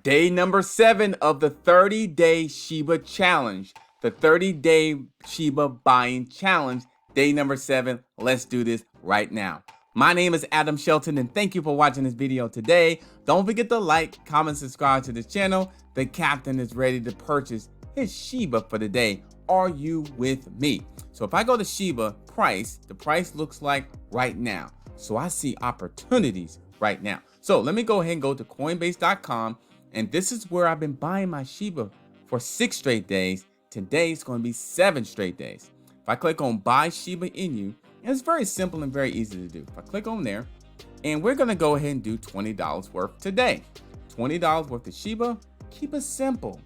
Day number 7 of the 30-day Shiba challenge, the 30-day Shiba buying challenge. Day number 7. Let's do this right now. My name is Adam Shelton, and thank you for watching this video today. Don't forget to like, comment, subscribe to this channel. The captain is ready to purchase his Shiba for the day. Are you with me? So if I go to Shiba price, the price looks like right now. So I see opportunities right now. So let me go ahead and go to Coinbase.com. And this is where I've been buying my Shiba for 6 straight days. Today is going to be 7 straight days. If I click on Buy Shiba Inu, and it's very simple and very easy to do. If I click on there, and we're going to go ahead and do $20 worth today. $20 worth of Shiba. Keep it simple.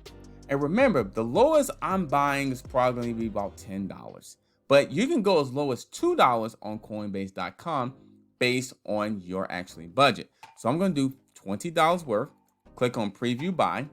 And remember, the lowest I'm buying is probably going to be about $10. But you can go as low as $2 on Coinbase.com based on your actually budget. So I'm going to do $20 worth. Click on Preview Buy.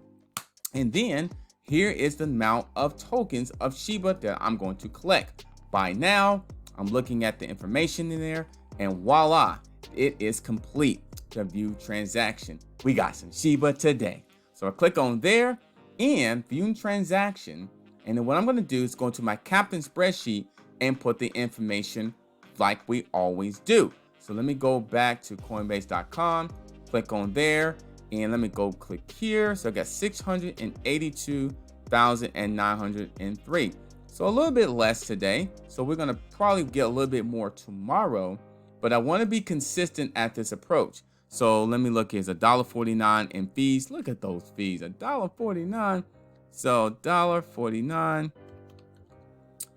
And then here is the amount of tokens of Shiba that I'm going to collect. Buy now. I'm looking at the information in there. And voila, it is complete. The view transaction. We got some Shiba today. So I click on there and viewing transaction. And then what I'm going to do is go into my captain spreadsheet and put the information like we always do. So let me go back to Coinbase.com, click on there, and let me go click here. So I got 682,903. So a little bit less today. So we're going to probably get a little bit more tomorrow, but I want to be consistent at this approach. So let me look, here's $1.49 in fees. Look at those fees, $1.49. So $1.49.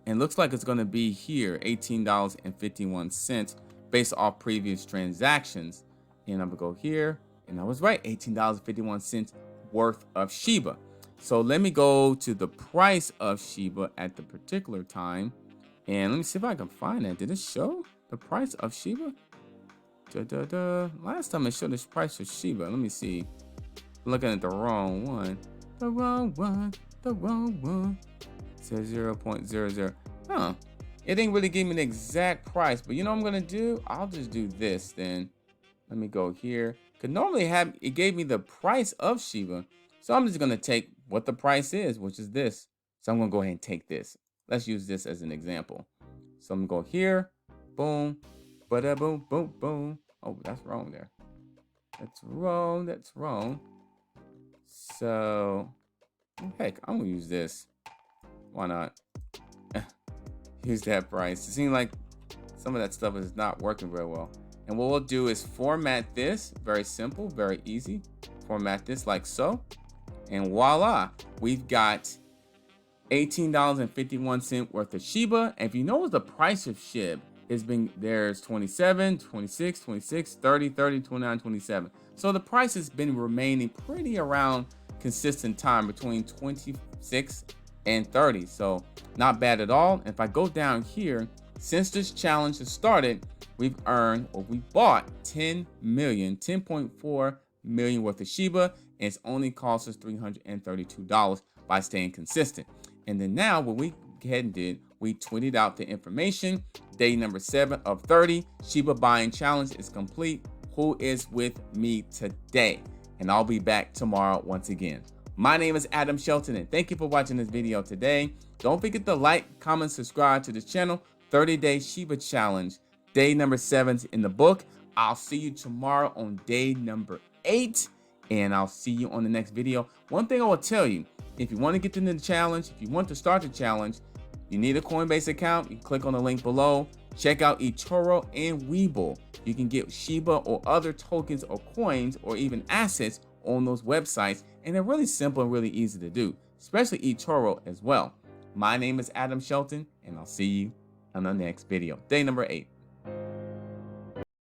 And looks like it's going to be here $18.51 based off previous transactions. And I'm going to go here. And I was right, $18.51 worth of Shiba. So let me go to the price of Shiba at the particular time. And let me see if I can find that. Did it show the price of Shiba? Last time it showed this price of Shiba. Let me see. I'm looking at the wrong one. The wrong one. The wrong one. It says 0.00. Huh. It didn't really give me the exact price. But you know what I'm going to do? I'll just do this then. Let me go here. Because normally it gave me the price of Shiba. So I'm just going to take what the price is, which is this. So I'm going to go ahead and take this. Let's use this as an example. So I'm going to go here. Boom. Bada boom, boom, boom. Oh, that's wrong there. That's wrong. That's wrong. So, heck, I'm going to use this. Why not? Use that price. It seems like some of that stuff is not working very well. And what we'll do is format this. Very simple, very easy. Format this like so. And voila, we've got $18.51 worth of Shiba. And if you notice the price of SHIB has been, there's 27, 26, 26, 30, 30, 29, 27. So the price has been remaining pretty around consistent time between 26 and 30. So not bad at all. And if I go down here, since this challenge has started, we've earned, or we bought 10.4 million worth of Shiba, and it's only cost us $332 by staying consistent. And then now what we go ahead and did, we tweeted out the information. Day number 7 of 30 Shiba buying challenge is complete. Who is with me today? And I'll be back tomorrow once again. My name is Adam Shelton, and thank you for watching this video today. Don't forget to like, comment, subscribe to this channel. 30-day Shiba challenge. Day number 7's in the book. I'll see you tomorrow on day number 8. And I'll see you on the next video. One thing I will tell you, if you want to get into the challenge, if you want to start the challenge, you need a Coinbase account. You can click on the link below. Check out eToro and Webull. You can get Shiba or other tokens or coins or even assets on those websites. And they're really simple and really easy to do, especially eToro as well. My name is Adam Shelton, and I'll see you on the next video. Day number 8.